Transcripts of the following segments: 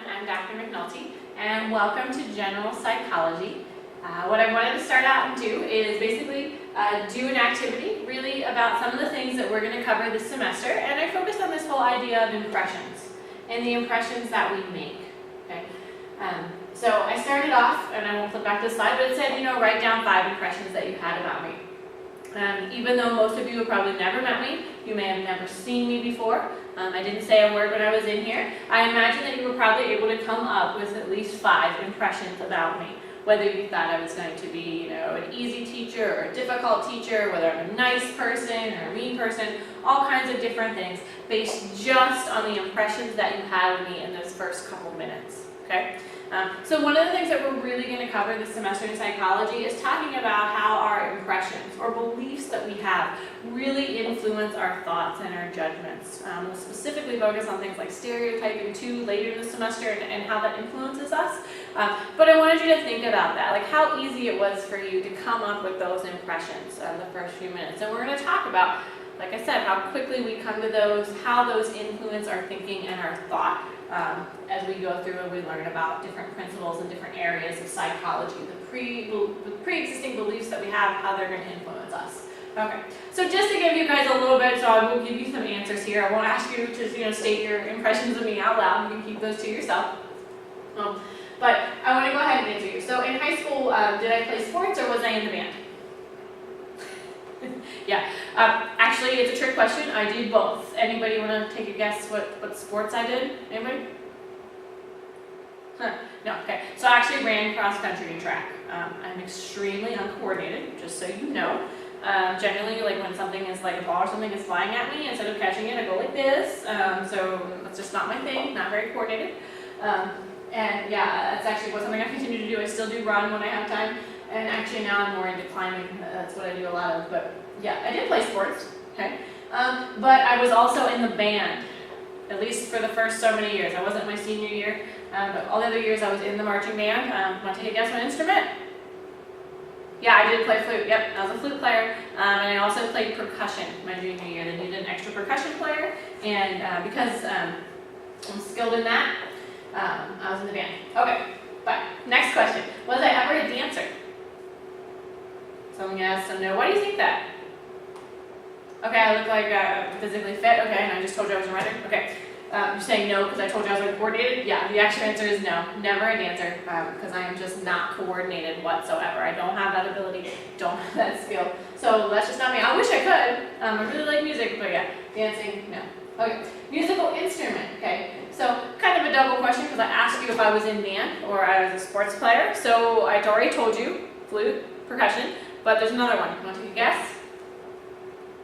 I'm Dr. McNulty, and welcome to General Psychology. What I wanted to start out and do is basically do an activity really about some of the things that we're going to cover this semester, and I focused on this whole idea of impressions and the impressions that we make. Okay? So I started off, and I won't flip back to the slide, but it said, write down 5 impressions that you had about me. Even though most of you have probably never met me, you may have never seen me before. I didn't say a word when I was in here. I imagine that you were probably able to come up with at least 5 impressions about me. Whether you thought I was going to be, an easy teacher or a difficult teacher, whether I'm a nice person or a mean person, all kinds of different things based just on the impressions that you had of me in those first couple minutes. Okay? So one of the things that we're really going to cover this semester in psychology is talking about how our impressions or beliefs that we have really influence our thoughts and our judgments. We'll specifically focus on things like stereotyping too later in the semester and how that influences us. But I wanted you to think about that, like how easy it was for you to come up with those impressions in the first few minutes. And we're going to talk about, like I said, how quickly we come to those, how those influence our thinking and our thought as we go through and we learn about different principles and different areas of psychology, the pre-existing beliefs that we have, how they're going to influence us. Okay, so just to give you guys a little bit, so I will give you some answers here. I won't ask you to state your impressions of me out loud. You can keep those to yourself. But I want to go ahead and answer you. So in high school, did I play sports or was I in the band? Yeah, actually it's a trick question. I did both. Anybody want to take a guess what sports I did? Anybody? Huh. No, okay. So I actually ran cross country and track. I'm extremely uncoordinated, just so you know. Generally, like when something is like a ball or something is flying at me, instead of catching it, I go like this. So that's just not my thing, not very coordinated. And yeah, that's actually something I continue to do. I still do run when I have time. And actually now I'm more into climbing. That's what I do a lot of. But yeah, I did play sports. Okay. But I was also in the band, at least for the first so many years. I wasn't my senior year, but all the other years I was in the marching band. Want to take a guess what instrument? Yeah, I did play flute. Yep, I was a flute player. And I also played percussion my junior year. They needed an extra percussion player. And because I'm skilled in that, I was in the band. Okay, but next question. Was I ever a dancer? Someone yes, some no. Why do you think that? Okay, I look like physically fit. Okay, and I just told you I was a runner. Okay, you're saying no because I told you I was uncoordinated? Yeah, the actual answer is no. Never a dancer because I am just not coordinated whatsoever. I don't have that ability, don't have that skill. So that's just not me. I wish I could. I really like music, but yeah, dancing, no. Okay, musical instrument. Okay, so kind of a double question because I asked you if I was in band or I was a sports player. So I already told you, flute, percussion. But there's another one. You want to take a guess?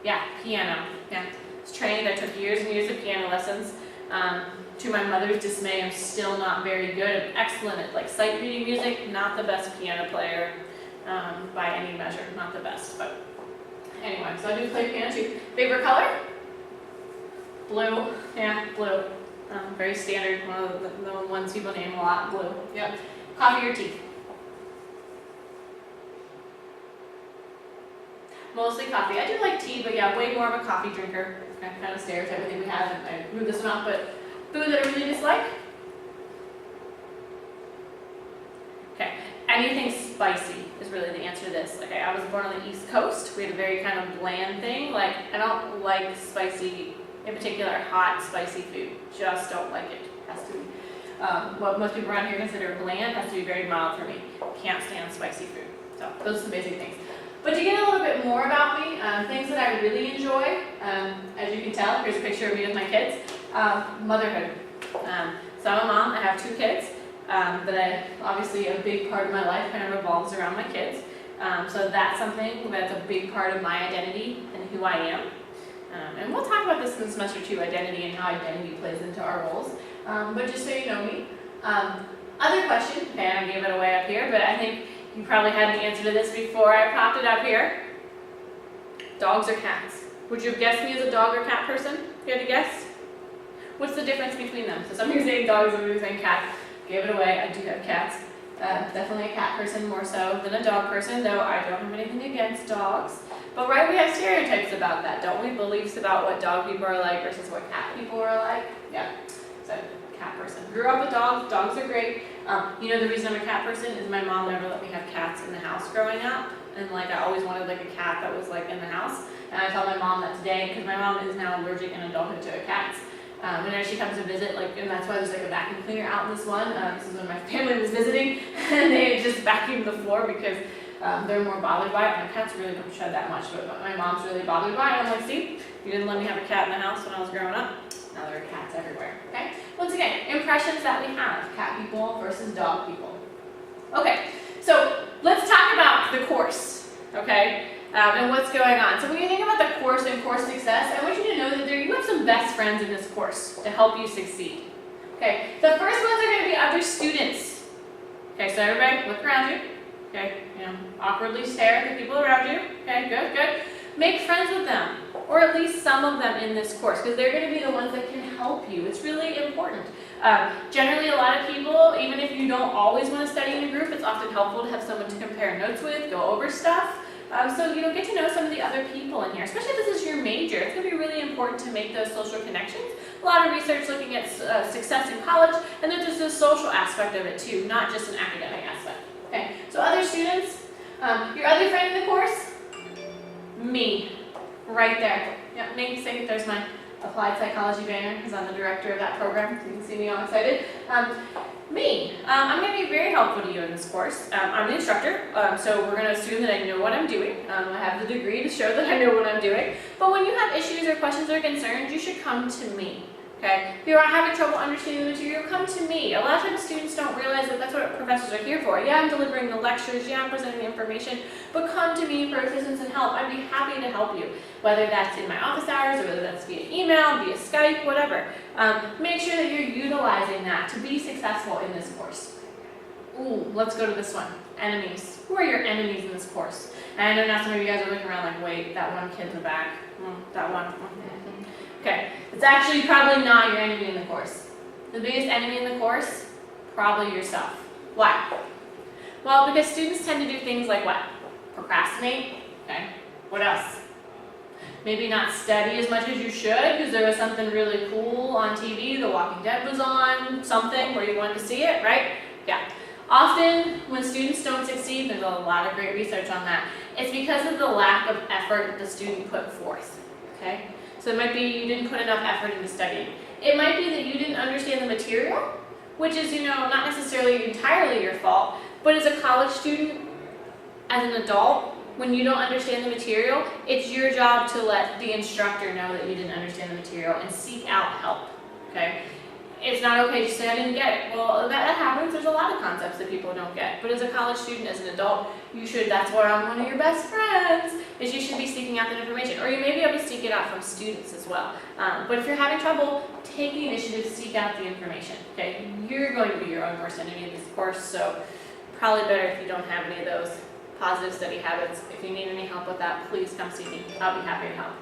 Yeah, piano. Yeah, I was trained. I took years and years of piano lessons. To my mother's dismay, I'm still not very good. I'm excellent at sight reading music. Not the best piano player by any measure. Not the best, but anyway. So I do play piano too. Favorite color? Blue. Yeah, blue. Very standard. One of the ones people name a lot. Blue. Yep. Coffee or tea? Mostly coffee. I do like tea, but yeah, way more of a coffee drinker. Kind of stereotype I think we have, and I moved this one off, but food that I really dislike? Okay, anything spicy is really the answer to this. Okay, I was born on the East Coast. We had a very kind of bland thing. I don't like spicy, in particular hot, spicy food. Just don't like it. Has to be, what most people around here consider bland has to be very mild for me. Can't stand spicy food. So those are the basic things. But to get a little bit more about me, things that I really enjoy, as you can tell, here's a picture of me with my kids, motherhood. So I'm a mom, I have 2 kids, obviously a big part of my life kind of revolves around my kids. So that's something that's a big part of my identity and who I am. And we'll talk about this in semester 2, identity and how identity plays into our roles. But just so you know me. Other question, okay, I gave it away up here, but I think you probably had the answer to this before I popped it up here. Dogs or cats? Would you have guessed me as a dog or cat person? If you had to guess? What's the difference between them? So some of you are saying dogs, some of you are saying cats. Gave it away, I do have cats. Definitely a cat person more so than a dog person, though I don't have anything against dogs. But right, we have stereotypes about that, don't we? Beliefs about what dog people are like versus what cat people are like. Yeah. So cat person. Grew up with dogs. Dogs are great. You know the reason I'm a cat person is my mom never let me have cats in the house growing up, and like I always wanted like a cat that was like in the house. And I told my mom that today because my mom is now allergic in adulthood to cats. Whenever she comes to visit, like, and that's why there's like a vacuum cleaner out in this one. This is when my family was visiting, and they just vacuumed the floor because they're more bothered by it. My cats really don't shed that much, but my mom's really bothered by it. I'm like, see, you didn't let me have a cat in the house when I was growing up. Now there are cats everywhere, okay? Once again, impressions that we have, cat people versus dog people. Okay, so let's talk about the course, okay? And what's going on. So when you think about the course and course success, I want you to know that you have some best friends in this course to help you succeed. Okay, the first ones are going to be other students. Okay, so everybody look around you. Okay, awkwardly stare at the people around you. Okay, good, good. Make friends with them, or at least some of them in this course, because they're going to be the ones that can help you. It's really important. Generally, a lot of people, even if you don't always want to study in a group, it's often helpful to have someone to compare notes with, go over stuff. So get to know some of the other people in here, especially if this is your major. It's going to be really important to make those social connections. A lot of research looking at success in college, and then there's the social aspect of it too, not just an academic aspect. Okay, so other students, your other friend in the course, me, right there. Yep, me, see, there's my applied psychology banner, because I'm the director of that program, so you can see me all excited. Me, I'm going to be very helpful to you in this course. I'm the instructor, so we're going to assume that I know what I'm doing. I have the degree to show that I know what I'm doing. But when you have issues or questions or concerns, you should come to me. Okay? If you're having trouble understanding the material, come to me. A lot of times students don't realize that that's what professors are here for. Yeah, I'm delivering the lectures, yeah, I'm presenting the information, but come to me for assistance and help. I'd be happy to help you, whether that's in my office hours or whether that's via email, via Skype, whatever. Make sure that you're utilizing that to be successful in this course. Ooh, let's go to this one. Enemies. Who are your enemies in this course? And I know now some of you guys are looking around like, wait, that one kid in the back. That one. Okay, it's actually probably not your enemy in the course. The biggest enemy in the course, probably yourself. Why? Well, because students tend to do things like what? Procrastinate. Okay, what else? Maybe not study as much as you should because there was something really cool on TV, The Walking Dead was on, something where you wanted to see it, right? Yeah. Often, when students don't succeed, there's a lot of great research on that. It's because of the lack of effort the student put forth, okay? So it might be you didn't put enough effort into studying. It might be that you didn't understand the material, which is, not necessarily entirely your fault, but as a college student, as an adult, when you don't understand the material, it's your job to let the instructor know that you didn't understand the material and seek out help, okay? It's not okay to say, I didn't get it. Well, that happens. There's a lot of concepts that people don't get. But as a college student, as an adult, that's where I'm one of your best friends, is you should be seeking out that information. Or you may be able to seek it out from students as well. But if you're having trouble, take the initiative to seek out the information, okay? You're going to be your own worst enemy in this course, so probably better if you don't have any of those positive study habits. If you need any help with that, please come see me. I'll be happy to help.